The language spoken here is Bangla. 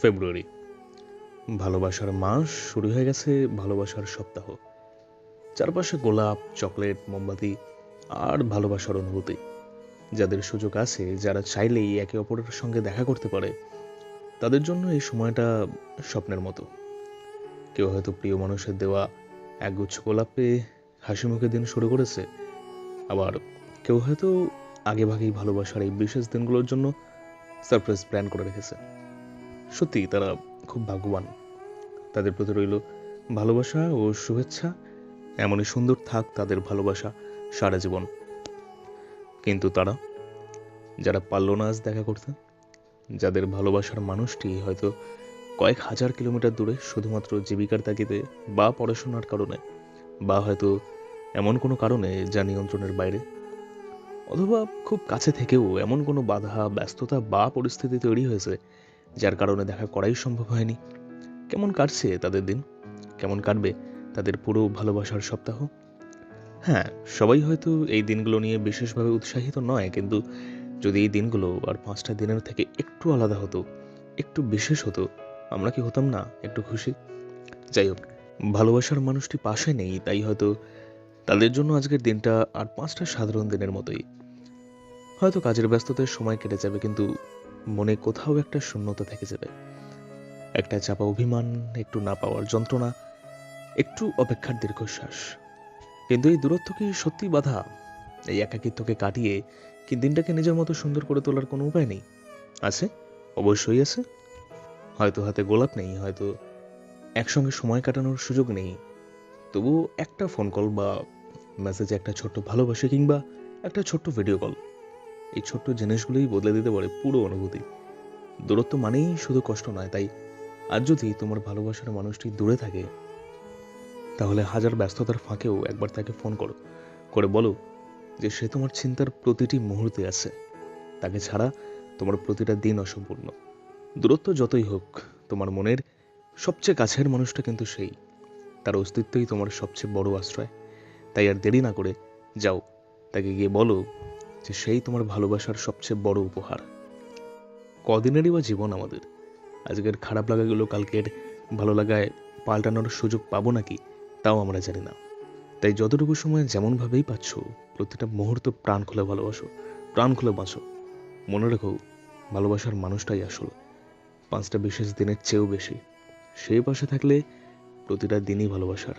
ফেব্রুয়ারি। ভালোবাসার মাস, শুরু হয়ে গেছে ভালোবাসার সপ্তাহ। চারপাশে গোলাপ, চকলেট, মোমবাতি আর ভালোবাসার অনুভূতি। যাদের সুযোগ আছে, যারা চাইলেই একে অপরের সঙ্গে দেখা করতে পারে, তাদের জন্য এই সময়টা স্বপ্নের মতো। কেউ হয়তো প্রিয় মানুষের দেওয়া একগুচ্ছ গোলাপ পেয়ে হাসি মুখে দিন শুরু করেছে, আবার কেউ হয়তো আগেভাগেই ভালোবাসার এই বিশেষ দিনগুলোর জন্য সারপ্রাইজ প্ল্যান করে রেখেছে। সত্যি তারা খুব ভাগ্যবান। তাদের প্রতি রইল ভালোবাসা ও শুভেচ্ছা। এমনই সুন্দর থাক তাদের ভালোবাসা সারা জীবন। কিন্তু তারা, যারা পারল না আজ দেখা করতে, যাদের ভালোবাসার মানুষটি হয়তো কয়েক হাজার কিলোমিটার দূরে, শুধুমাত্র জীবিকার তাগিদে বা পড়াশোনার কারণে, বা হয়তো এমন কোনো কারণে যা নিয়ন্ত্রণের বাইরে, অথবা খুব কাছে থেকেও এমন কোনো বাধা, ব্যস্ততা বা পরিস্থিতি তৈরি হয়েছে যার কারণে দেখা করাই সম্ভব হয়নি। কেমন কাটছে তাদের দিন? কেমন কাটবে তাদের পুরো ভালোবাসার সপ্তাহ? হ্যাঁ, সবাই হয়তো এই দিনগুলো নিয়ে বিশেষভাবে উৎসাহিত নয়, কিন্তু যদি এই দিনগুলো আর 5টা দিনের থেকে একটু আলাদা হতো, একটু বিশেষ হতো, আমরা কি হতাম না একটু খুশি? যাই হোক, ভালোবাসার মানুষটি পাশে নেই, তাই হয়তো তাদের জন্য আজকের দিনটা আর 5টা সাধারণ দিনের মতোই। হয়তো কাজের ব্যস্ততায় সময় কেটে যাবে, কিন্তু মনে কোথাও একটা শূন্যতা থেকে যাবে। একটা চাপা অভিমান, একটু না পাওয়ার যন্ত্রণা, একটু অপেক্ষার দীর্ঘশ্বাস। কিন্তু এই দূরত্ব কি সত্যি বাধা? এই একাকিত্বকে কাটিয়ে কি দিনটাকে নিজের মতো সুন্দর করে তোলার কোনো উপায় নেই? আছে, অবশ্যই আছে। হয়তো হাতে গোলাপ নেই, হয়তো একসঙ্গে সময় কাটানোর সুযোগ নেই, তবুও একটা ফোন কল বা মেসেজে একটা ছোট্ট ভালোবাসা, কিংবা একটা ছোট্ট ভিডিও কল, এই ছোট্ট জিনিসগুলোই বদলে দিতে পারে পুরো অনুভূতি। দূরত্ব মানেই শুধু কষ্ট নয়, তাই আজ যদি তোমার ভালোবাসার মানুষটি দূরে থাকে, তাহলে হাজার ব্যস্ততার ফাঁকেও একবার তাকে ফোন করো, করে বলো যে সে তোমার চিন্তার প্রতিটি মুহূর্তে আছে। তাকে ছাড়া তোমার প্রতিটা দিন অসম্পূর্ণ। দূরত্ব যতই হোক, তোমার মনের সবচেয়ে কাছের মানুষটা কিন্তু সেই। তার অস্তিত্বই তোমার সবচেয়ে বড় আশ্রয়। তাই আর দেরি না করে যাও, তাকে গিয়ে বলো যে সেই তোমার ভালোবাসার সবচেয়ে বড় উপহার। কদিনেরই বা জীবন আমাদের? আজকের খারাপ লাগাগুলো কালকের ভালো লাগায় পাল্টানোর সুযোগ পাবো নাকি, তাও আমরা জানি না। তাই যতটুকু সময় যেমনভাবেই পাচ্ছ, প্রতিটা মুহূর্ত প্রাণ খুলে ভালোবাসো, প্রাণ খুলে বাঁচো। মনে রেখো, ভালোবাসার মানুষটাই আসল, 5টা বিশেষ দিনের চেয়েও বেশি। সেই পাশে থাকলে প্রতিটা দিনই ভালোবাসার।